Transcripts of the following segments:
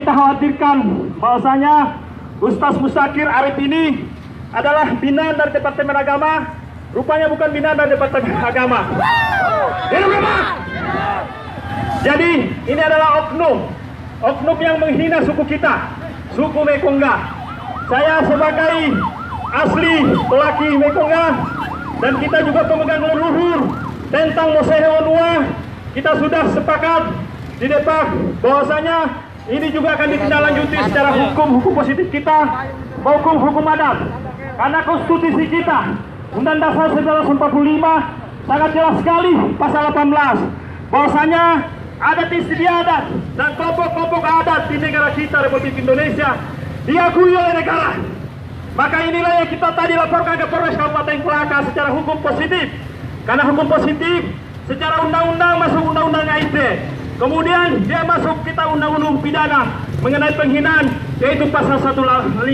kita khawatirkan bahwasanya Ustaz Musakir Arif ini adalah binaan dari Departemen Agama. Rupanya bukan binaan dari Departemen Agama. Jadi ini adalah oknum yang menghina suku kita, suku Mekongga. Saya sebagai asli Tolaki Mekongga dan kita juga pemegang leluhur tentang Mosehe Onua, kita sudah sepakat di Depak bahwasanya ini juga akan ditindaklanjuti secara hukum positif kita maupun hukum adat. Karena konstitusi kita Undang Dasar 1945 sangat jelas sekali pasal 18 bahwasanya adat istiadat dan kelompok-kelompok adat di negara kita Republik Indonesia diakui oleh negara. Maka inilah yang kita tadi laporkan ke Polres Kabupaten Kolaka secara hukum positif. Karena hukum positif secara undang-undang masuk undang-undang IT. Kemudian dia masuk kita undang-undang pidana mengenai penghinaan yaitu pasal 156.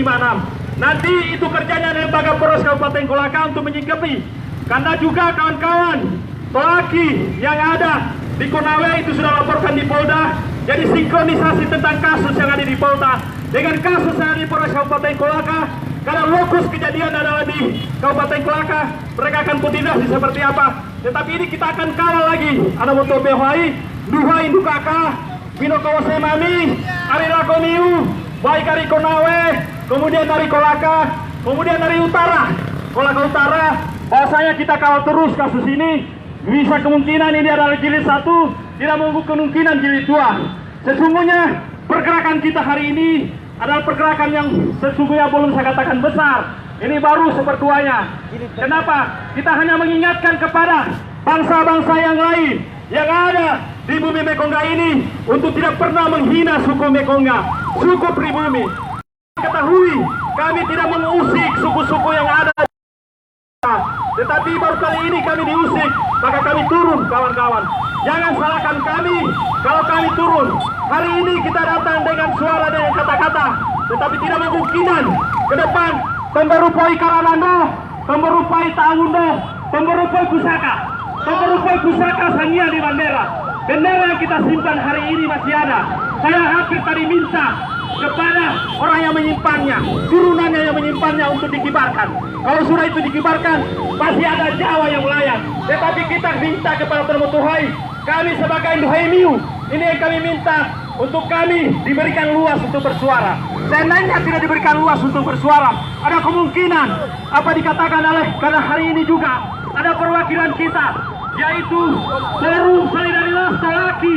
Nanti itu kerjanya lembaga Polres Kabupaten Kolaka untuk menyikapi. Karena juga kawan-kawan Tolaki yang ada di Konawe itu sudah laporkan di Polda. Jadi sinkronisasi tentang kasus yang ada di Polda dengan kasus yang ada di Polres Kabupaten Kolaka. Karena lokus kejadian adalah di Kabupaten Kolaka, mereka akan koordinasi seperti apa. Tetapi ini kita akan kawal lagi. Ada motor BHI, Duhai Dukaka, Bino Kawasai Mami, Ari Lakoniu, baik dari Konawe, kemudian dari Kolaka, kemudian dari Utara, Kolaka Utara. Bahasanya kita kawal terus kasus ini. Bisa kemungkinan ini adalah jilid 1, tidak menunggu kemungkinan jilid 2. Sesungguhnya pergerakan kita hari ini adalah pergerakan yang sesungguhnya belum saya katakan besar. Ini baru sepertuanya. Kenapa? Kita hanya mengingatkan kepada bangsa-bangsa yang lain yang ada di bumi Mekongga ini untuk tidak pernah menghina suku Mekongga, suku pribumi. Ketahui, kami tidak mengusik suku-suku yang ada. Tetapi baru kali ini kami diusik, maka kami turun kawan-kawan. Jangan salahkan kami kalau kami turun. Hari ini kita datang dengan suara dan kata-kata, tetapi tidak memungkinkan ke depan pemberupai Karanando, pemberupai Tawundo, pemberupai pusaka Sangia di bendera. Bendera yang kita simpan hari ini masih ada. Saya hampir tadi minta kepada orang yang menyimpannya, turunannya yang menyimpannya untuk dikibarkan. Kalau sudah itu dikibarkan, pasti ada Jawa yang melayang. Tetapi kita minta kepada Tuhan, kami sebagai Nduhaimiu, ini yang kami minta untuk kami diberikan luas untuk bersuara. Seandainya tidak diberikan luas untuk bersuara, ada kemungkinan apa dikatakan oleh, karena hari ini juga ada perwakilan kita, yaitu Forum Solidaritas Tolaki,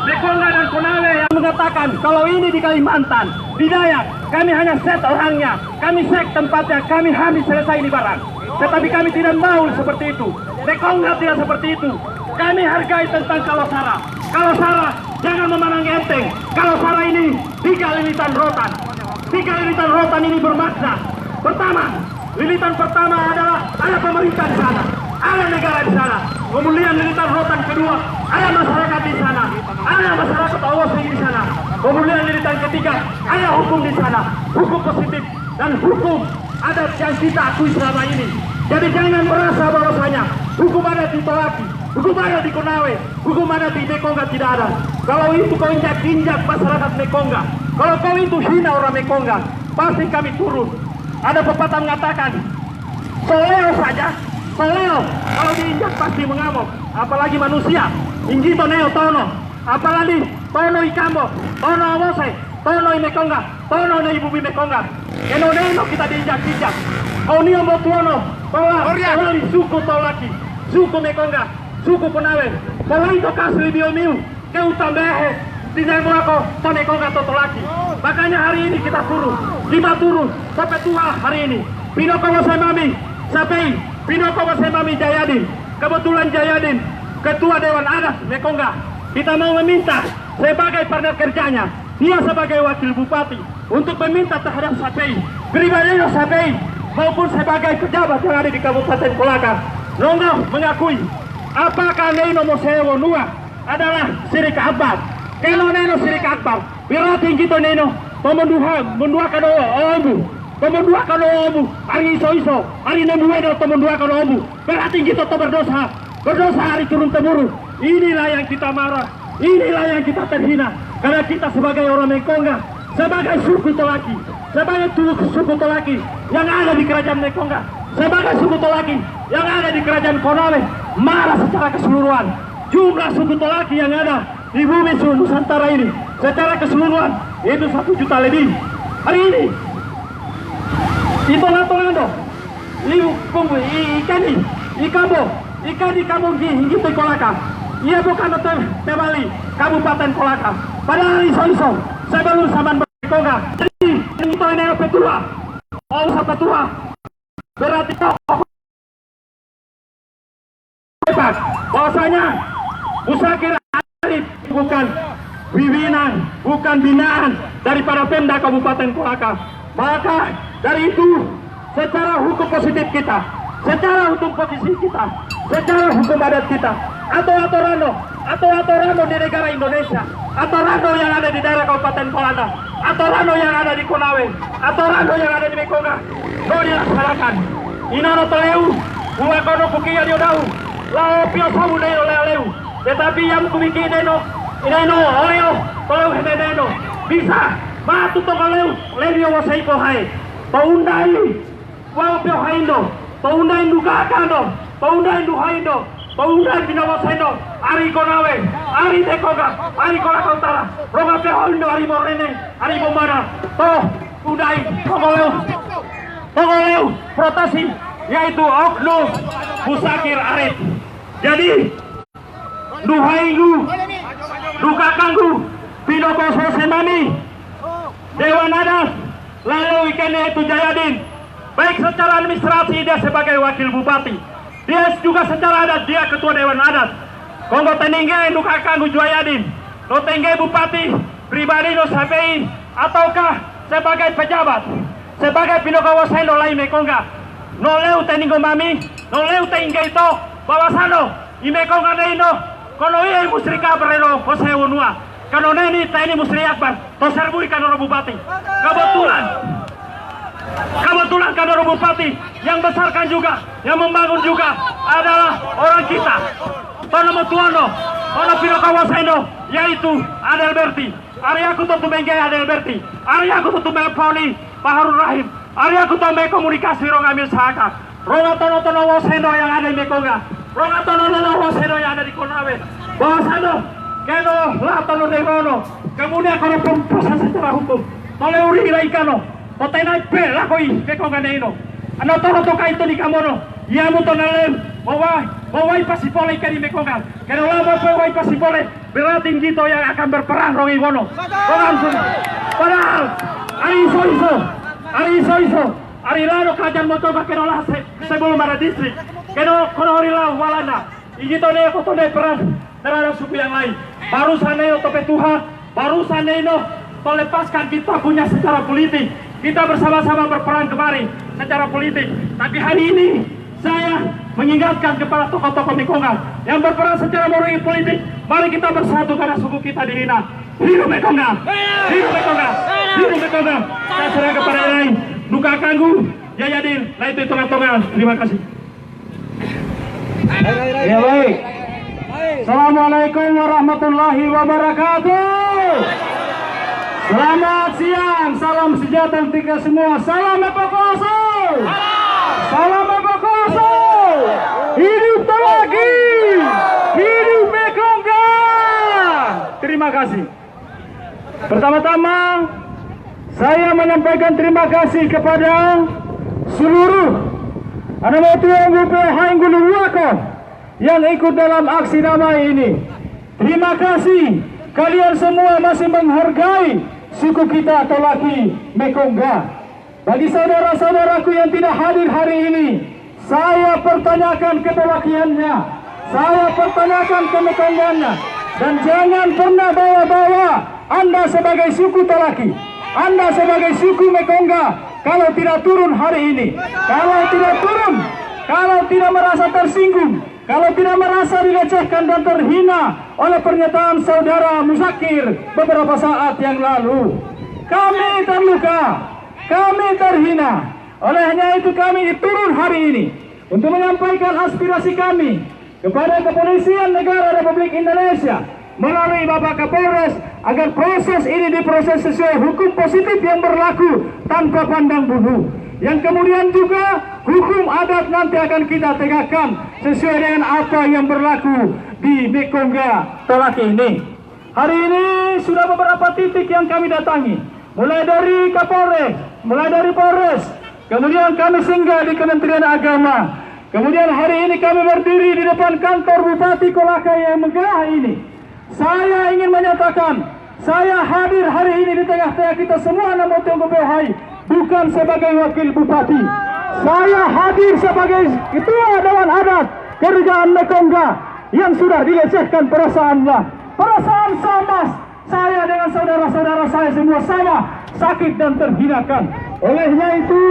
Mekongga dan Konawe yang mengatakan kalau ini di Kalimantan, di Dayak, kami hanya set orangnya, kami set tempatnya, kami habis selesai ini barang. Tetapi kami tidak mau seperti itu. Mekongga tidak seperti itu. Kami hargai tentang Kalosara. Kalosara jangan memandang enteng. Kalosara ini 3 lilitan rotan. 3 lilitan rotan ini bermakna. Pertama, lilitan pertama adalah ada pemerintah di sana, ada negara di sana. Kemudian lilitan rotan kedua, ada masyarakat di sana, ada masyarakat Allah di sana. Kemudian lilitan ketiga, ada hukum di sana, hukum positif dan hukum adat yang kita akui selama ini. Jadi jangan merasa bahwasanya hukum adat di Tolaki, hukum adat di Konawe, hukum adat di Mekongga tidak ada. Kalau itu kau injak-injak masyarakat Mekongga, kalau kau itu hina orang Mekongga, pasti kami turun. Ada pepatah mengatakan, soleo saja, soleo kalau diinjak pasti mengamuk. Apalagi manusia, inggito neo tono, apalagi tono ikambo, tono awose, tono Mekongga, tono na ibu Mekongga. Eno kita diinjak-injak. Kau ni ambo tuono, bahwa suku Tolaki, suku Mekongga, suku Konawe. Kalau itu kasih biomiu, kau tambahe, tidak mau to Mekongga atau Tolaki. Makanya hari ini kita turun sampai tua hari ini. Pino Kawasai Mami, sampai Pino Kawasai Mami Jayadin. Kebetulan Jayadin, Ketua Dewan Adat Mekongga. Kita mau meminta sebagai partner kerjanya, dia sebagai wakil bupati untuk meminta terhadap Sapei, pribadinya Sapei maupun sebagai pejabat yang ada di Kabupaten Kolaka. Nonggo mengakui apakah Neno Mosehe Onua adalah Sirik Akbar. Kalau Neno Sirik Akbar, berarti kita Neno memenduakan Omu, memenduakan Omu, hari iso-iso, hari nemuedo memenduakan Omu. Berarti kita berdosa hari turun temurun. Inilah yang kita marah, inilah yang kita terhina. Karena kita sebagai orang Mekongga, sebagai suku Tolaki, sebagai suku Tolaki yang ada di kerajaan Mekonga, sebagai suku Tolaki yang ada di kerajaan Konawe, marah secara keseluruhan. Jumlah suku Tolaki yang ada di bumi Nusantara ini secara keseluruhan itu 1 juta lebih. Hari ini Itolatolando, ikan di kampung Hinggi Kolaka, ia bukan Tebali, Kabupaten Kolaka. Padahal iso-iso sebelum zaman Mekonga. Jadi itu ini petua, usah petua. Berarti bahwasanya Musakir Arif bukan pimpinan, bukan binaan daripada Pemda Kabupaten Kolaka. Maka dari itu, secara hukum positif kita, secara hukum posisi kita, secara hukum adat kita, atau aturan di negara Indonesia, aturan yang ada di daerah Kabupaten Kolaka, aturan yang ada di Konawe, aturan yang ada di Mekonga, mau dilaksanakan. Inano teleu, buat kono kukia diodau, lao pio sabu neno leu, tetapi yang kumiki neno, oleo, toleu neno, bisa, matu toleu, leo wasai kohai, paundai, wao pio haindo, paundai duka kando, paundai duhaindo, paundai binawasaindo, ari Konawe, ari Mekonga, ari Kolaka Utara, roga pio haindo, ari Morene, ari Bomara, toh, undai, Togoleu protesi yaitu oknum Musakir Arif. Jadi duhainggu, dukakanggu, pinokoso senani, Dewan Adat, lalu ikannya itu Jayadin. Baik secara administrasi dia sebagai wakil bupati, dia juga secara adat dia ketua Dewan Adat. Kongo teningge dukakanggu Jayadin, no tengge bupati pribadi no sampai ataukah sebagai pejabat. Sebagai pinokawasan no lain Mekonga, no leu teningo mami, no leu tengge itu bawasano, i Mekonga neino, kono iya musrika bereno, kose unua, kano neni teni musri akbar, to serbui kanoro bupati. Kebetulan kanoro bupati yang besarkan juga, yang membangun juga adalah orang kita. Tono mutuano, tono pinokawasan no, yaitu Adelberti. Ari aku tentu bengke Adelberti, ari aku tentu Poni Baharul Rahim, ari aku tambah komunikasi rong ambil saka, rong tono waseno yang ada di Mekonga, rong tono waseno yang ada di Konawe, bahwasano keno lah tono degono, kemudian kalau proses secara hukum, tole uri ilaikano, totenai bela koi Mekonga neino, ano tono toka itu di kamono, ia muto nalem, bawai pasti boleh ikan di Mekonga, keno lama bawai pasti boleh, berarti gitu yang akan berperang rong iwono, padahal Ari iso, ari lano kajan motoba keno lah sebelum ada distrik, keno kono hari lah walanda, igito ne koto ne perang terhadap suku yang lain. Barusan neo tope Tuhan, barusan neo lepaskan kita punya secara politik, kita bersama-sama berperang kemarin secara politik. Tapi hari ini saya mengingatkan kepada tokoh-tokoh Mekonga yang berperang secara moral politik, mari kita bersatu karena suku kita dihina. Hidup Mekonga, hidup Mekonga, hidup Mekonga. Saya serahkan kepada yang lain. Duka kanggu, Jayadin, nah itu hitungan-hitungan. Terima kasih. Ya baik. Assalamualaikum warahmatullahi wabarakatuh. Selamat siang, salam sejahtera kita semua. Salam Epokoso, salam Epokoso. Hidup Tolaki, hidup Mekonga. Terima kasih. Pertama-tama saya menyampaikan terima kasih kepada seluruh anak BP Hainggulu Wako yang ikut dalam aksi damai ini. Terima kasih kalian semua masih menghargai suku kita Tolaki Mekonga. Bagi saudara-saudaraku yang tidak hadir hari ini, saya pertanyakan ketolakiannya, saya pertanyakan kemekongannya, dan jangan pernah bawa-bawa Anda sebagai suku Tolaki, Anda sebagai suku Mekonga, kalau tidak turun hari ini, kalau tidak turun, kalau tidak merasa tersinggung, kalau tidak merasa dilecehkan dan terhina oleh pernyataan saudara Musakir beberapa saat yang lalu, kami terluka, kami terhina. Olehnya itu kami turun hari ini untuk menyampaikan aspirasi kami kepada Kepolisian Negara Republik Indonesia melalui Bapak Kapolres agar proses ini diproses sesuai hukum positif yang berlaku tanpa pandang bulu. Yang kemudian juga hukum adat nanti akan kita tegakkan sesuai dengan apa yang berlaku di Mekongga Tolaki ini. Hari ini sudah beberapa titik yang kami datangi, mulai dari Kapolres, mulai dari Polres, kemudian kami singgah di Kementerian Agama, kemudian hari ini kami berdiri di depan kantor Bupati Kolaka yang megah ini. Saya ingin menyatakan, saya hadir hari ini di tengah-tengah kita semua, namun tunggu behai, bukan sebagai wakil bupati. Saya hadir sebagai ketua Dewan Adat Kerajaan Mekongga yang sudah dilecehkan perasaannya. Perasaan sama saya dengan saudara-saudara saya semua sama sakit dan terhinakan. Olehnya itu,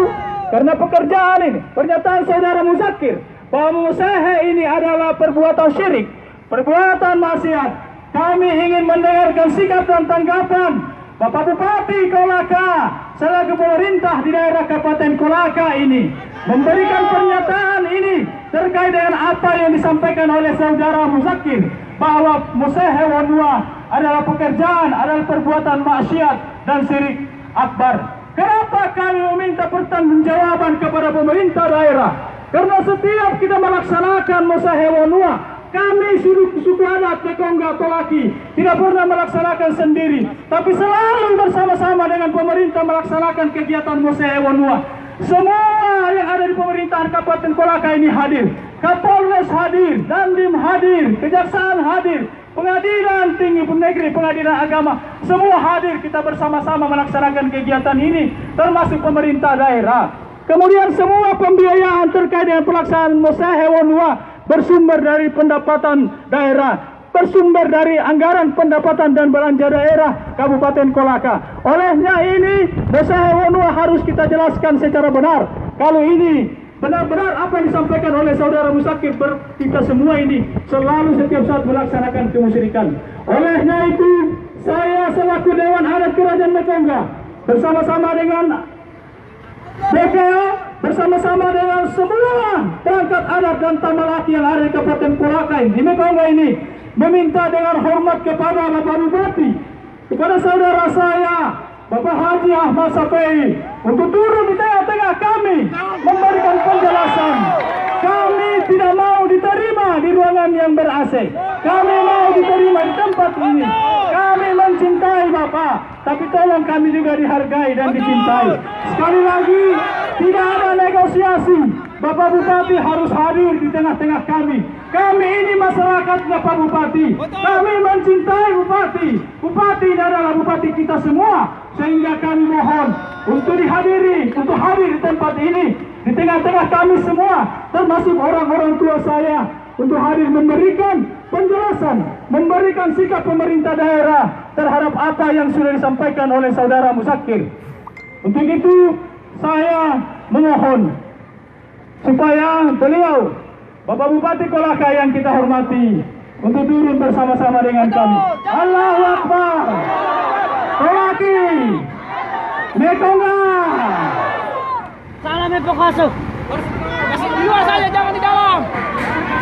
karena pekerjaan ini, pernyataan saudara Muzakir bahwa musahe ini adalah perbuatan syirik, perbuatan maksiat. Kami ingin mendengarkan sikap dan tanggapan Bapak Bupati Kolaka selaku pemerintah di daerah Kabupaten Kolaka ini memberikan pernyataan ini terkait dengan apa yang disampaikan oleh saudara Muzakir bahwa musahe wanua adalah pekerjaan, adalah perbuatan maksiat dan syirik akbar. Kenapa kami meminta pertanggungjawaban kepada pemerintah daerah? Karena setiap kita melaksanakan musahe wanua, kami suku adat Mekongga Tolaki tidak pernah melaksanakan sendiri, tapi selalu bersama-sama dengan pemerintah melaksanakan kegiatan musahe wanua. Semua yang ada di pemerintahan Kabupaten Kolaka ini hadir. Kapolres hadir, Dandim hadir, Kejaksaan hadir, Pengadilan Tinggi Negeri, Pengadilan Agama, semua hadir. Kita bersama-sama melaksanakan kegiatan ini, termasuk pemerintah daerah. Kemudian semua pembiayaan terkait dengan pelaksanaan musahe wanua bersumber dari pendapatan daerah, bersumber dari anggaran pendapatan dan belanja daerah Kabupaten Kolaka. Olehnya ini musahe wanua harus kita jelaskan secara benar. Kalau ini benar-benar apa yang disampaikan oleh saudara Muzakir, kita semua ini selalu setiap saat melaksanakan kemusyrikan. Olehnya itu, saya selaku Dewan Adat Kerajaan Mekongga bersama-sama dengan BKO, bersama-sama dengan semua perangkat adat dan tamalaki yang ada di Kabupaten Kolaka di Mekongga ini, meminta dengan hormat kepada Bapak Bupati, kepada saudara saya Bapak Haji Ahmad Safei untuk turun di tengah-tengah kami memberikan penjelasan. Kami tidak mau diterima di ruangan yang ber-AC. Kami mau diterima di tempat ini. Kami mencintai Bapak, tapi tolong kami juga dihargai dan dicintai. Sekali lagi, tidak ada negosiasi. Bapak Bupati harus hadir di tengah-tengah kami. Kami ini masyarakatnya Pak Bupati. Kami mencintai Bupati. Bupati ini adalah Bupati kita semua. Sehingga kami mohon untuk dihadiri, untuk hadir di tempat ini, di tengah-tengah kami semua, termasuk orang-orang tua saya, untuk hadir memberikan penjelasan, memberikan sikap pemerintah daerah terhadap apa yang sudah disampaikan oleh saudara Muzakir. Untuk itu, saya memohon supaya beliau, Bapak Bupati Kolaka yang kita hormati, untuk turun bersama-sama dengan kami. Allahu Akbar. Kolaki, Mekongga. Salam evakuasi. Di luar saja, jangan di dalam.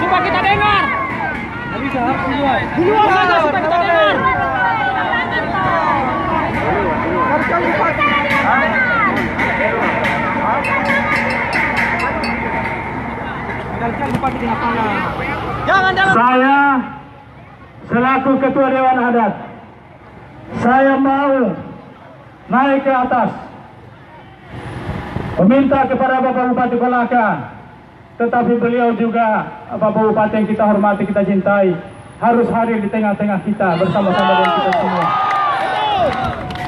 Supaya kita dengar. Tidak bisa, harus di luar. Di luar saja supaya kita dengar. Jangan dalam. Saya selaku Ketua Dewan Adat, saya mau naik ke atas meminta kepada Bapak Bupati Kolaka, tetapi beliau juga Bapak Bupati yang kita hormati, kita cintai, harus hadir di tengah-tengah kita bersama-sama dengan kita semua.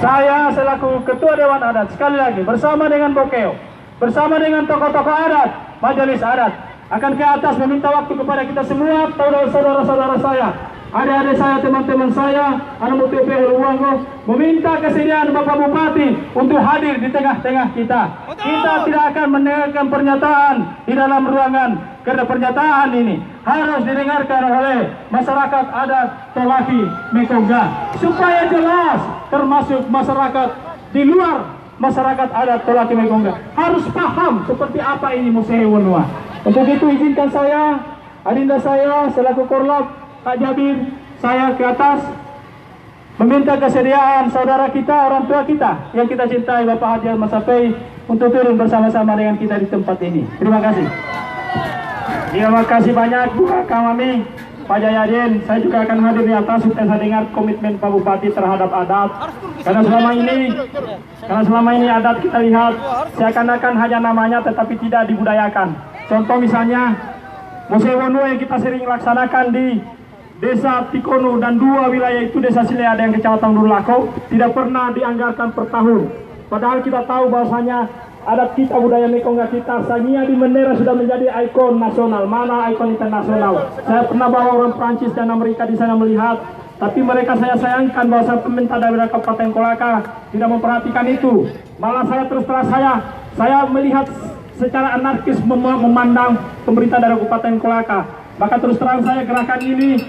Saya selaku Ketua Dewan Adat, sekali lagi bersama dengan Bokeo, bersama dengan tokoh-tokoh adat, majelis adat, akan ke atas meminta waktu kepada kita semua, saudara-saudara saya, adik-adik saya, teman-teman saya, anak mutupe Luwango, meminta kesediaan Bapak Bupati untuk hadir di tengah-tengah kita. Kita tidak akan mendengarkan pernyataan di dalam ruangan, karena pernyataan ini harus didengarkan oleh masyarakat adat Tolaki Mekongga, supaya jelas, termasuk masyarakat di luar masyarakat adat Tolaki Mekongga harus paham seperti apa ini musahe wanua. Untuk itu izinkan saya, adinda saya selaku Korlap Pak Jabir, saya ke atas meminta kesediaan saudara kita, orang tua kita yang kita cintai, Bapak Haji Ahmad Safei, untuk turun bersama-sama dengan kita di tempat ini. Terima kasih. Terima kasih banyak kami, Pak Jayadin. Saya juga akan hadir di atas supaya saya dengar komitmen Pak Bupati terhadap adat. Karena selama ini adat kita lihat seakan-akan hanya namanya tetapi tidak dibudayakan. Contoh misalnya Mosewono yang kita sering laksanakan di Desa Tikono dan dua wilayah itu, Desa Sileada yang Kecamatan Durlako, tidak pernah dianggarkan per tahun. Padahal kita tahu bahwasanya adat kita, budaya Mekongga kita, Sania di Menera sudah menjadi ikon nasional, mana ikon internasional. Saya pernah bawa orang Prancis dan Amerika di sana melihat, tapi mereka saya sayangkan bahwa pemerintah daerah Kabupaten Kolaka tidak memperhatikan itu. Malah saya terus terang saya melihat secara anarkis memandang pemerintah daerah Kabupaten Kolaka. Maka terus terang saya gerakan ini,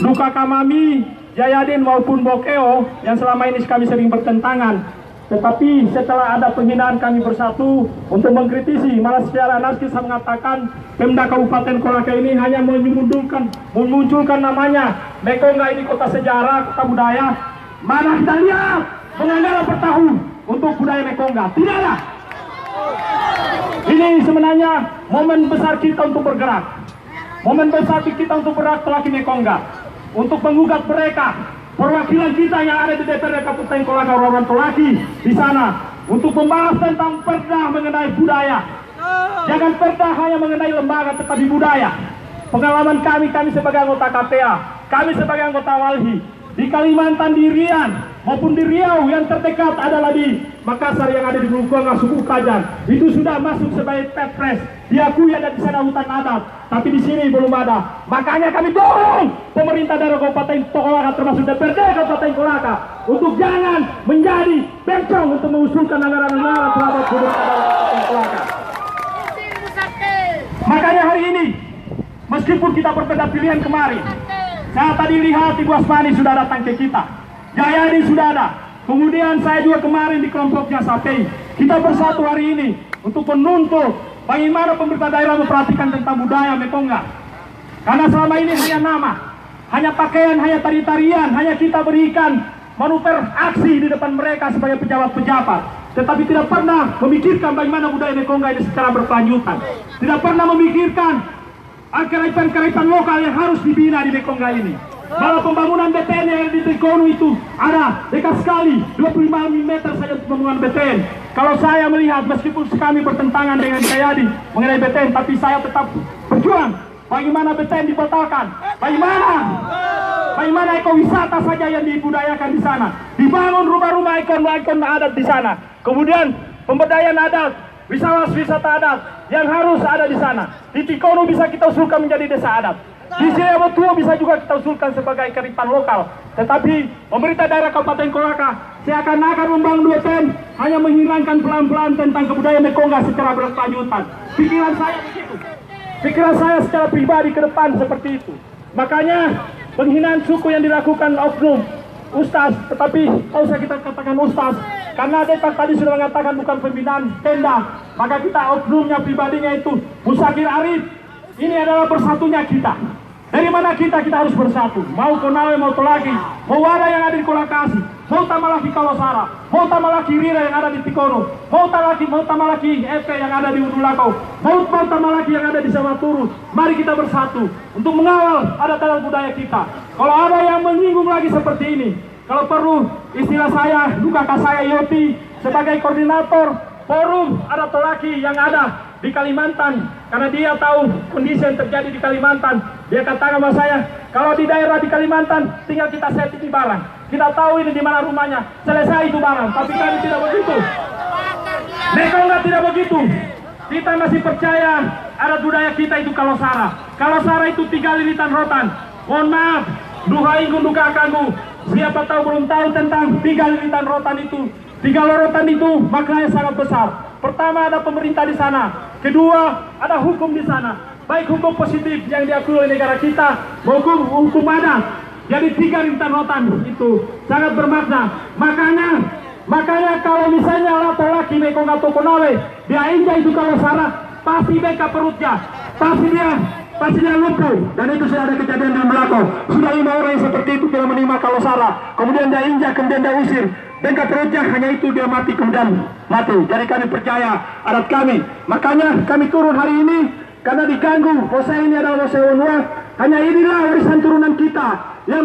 Luka Kamami, Jayadin maupun Bokeo yang selama ini kami sering bertentangan. Tetapi setelah ada penghinaan kami bersatu untuk mengkritisi, malah secara anarkis saya mengatakan Pemda Kabupaten Kolaka ini hanya memunculkan namanya Mekongga ini kota sejarah, kota budaya. Mana kita lihat penganggaran per tahun untuk budaya Mekongga? Tidak ada. Ini sebenarnya momen besar kita untuk bergerak. Momen besar kita untuk bergerak Tolaki Mekongga, untuk menggugat mereka, perwakilan kita yang ada di DPRD Kabupaten Kolaka, orang Tolaki di sana, untuk membahas tentang perda mengenai budaya. Jangan perda hanya mengenai lembaga, tetapi budaya. Pengalaman kami sebagai anggota KPA, kami sebagai anggota Walhi di Kalimantan, di Riau maupun di Riau, yang terdekat adalah di Makassar yang ada di Bulukonga, suku Kajan, itu sudah masuk sebagai Perpres, diakui ada di sana hutan adat, tapi di sini belum ada. Makanya kami dorong pemerintah daerah Kabupaten Kolaka termasuk DPRD Kabupaten Kolaka untuk jangan menjadi bencong untuk mengusulkan anggaran-anggaran terhadap pemerintah daerah Kabupaten Kolaka. Makanya hari ini, meskipun kita berbeda pilihan kemarin, saya tadi lihat Ibu Asmani sudah datang ke kita, Jayadi sudah ada, kemudian saya juga kemarin di kelompoknya Safei. Kita bersatu hari ini untuk menuntut bagaimana pemerintah daerah memperhatikan tentang budaya Mekongga. Karena selama ini hanya nama, hanya pakaian, hanya tari-tarian, hanya kita berikan manuver aksi di depan mereka sebagai pejabat-pejabat, tetapi tidak pernah memikirkan bagaimana budaya Mekongga ini secara berkelanjutan. Tidak pernah memikirkan kearifan-kearifan lokal yang harus dibina di Mekongga ini. Malah pembangunan BTN yang di Tikono itu ada dekat sekali 25 meter saja untuk pembangunan BTN. Kalau saya melihat, meskipun kami bertentangan dengan Jayadi mengenai BTN, tapi saya tetap berjuang. Bagaimana BTN dibatalkan? Bagaimana ekowisata saja yang dibudayakan di sana? Dibangun rumah-rumah ikon-ikon adat di sana. Kemudian pemberdayaan adat, wisata adat yang harus ada di sana. Di Tikono bisa kita usulkan menjadi desa adat. Di Siabotua bisa juga kita usulkan sebagai kearifan lokal. Tetapi pemerintah daerah Kabupaten Kolaka seakan-akan membangun BTN hanya menghilangkan pelan-pelan tentang kebudayaan Mekongga secara berkelanjutan. Pikiran saya begitu. Pikiran saya secara pribadi ke depan seperti itu. Makanya penghinaan suku yang dilakukan oknum Ustaz, tetapi tak usah kita katakan Ustaz, karena Depak tadi sudah mengatakan bukan pembinaan tenda, maka kita oknumnya pribadinya itu Musakir Arif. Ini adalah bersatunya kita. Dari mana kita harus bersatu. Mau Konawe, mau Tolaki, mau Wada yang ada di Kolakasi, mau Tamalaki Kalosara, mau Tamalaki Rira yang ada di Tikono, mau Tamalaki EP yang ada di Udulakau, mau Tamalaki yang ada di Samaturu. Mari kita bersatu untuk mengawal adat-adat budaya kita. Kalau ada yang menyinggung lagi seperti ini, kalau perlu istilah saya, Duka saya Yoti sebagai koordinator forum adat Tolaki yang ada di Kalimantan, karena dia tahu kondisi yang terjadi di Kalimantan. Dia katakan sama saya, kalau di daerah di Kalimantan tinggal kita setting barang, kita tahu ini di mana rumahnya, selesai itu barang. Tapi kami tidak begitu. Mekongga tidak begitu. Kita masih percaya adat budaya kita itu Kalosara. Kalosara itu 3 lilitan rotan. Mohon maaf, duha ingkun duka kanggu. Siapa tahu belum tahu tentang 3 lilitan rotan itu. 3 lorotan itu maknanya sangat besar. Pertama, ada pemerintah di sana. Kedua, ada hukum di sana. Baik hukum positif yang diakui oleh negara kita maupun hukum adat. Jadi 3 lilitan rotan itu sangat bermakna. Makanya kalau misalnya laki-laki Mekongga atau Konawe, dia injak itu Kalosara, pasti beka perutnya, pasti dia pasti dia lumpuh, dan itu sudah ada kejadian di Melako. Sudah 5 orang yang seperti itu tidak menerima kalau salah, kemudian dia injak, kemudian dia usir, bengkak perutnya, hanya itu dia mati, kemudian mati. Jadi kami percaya adat kami, makanya kami turun hari ini karena diganggu. Bahwa ini adalah bahasa Unwa, hanya inilah warisan turunan kita yang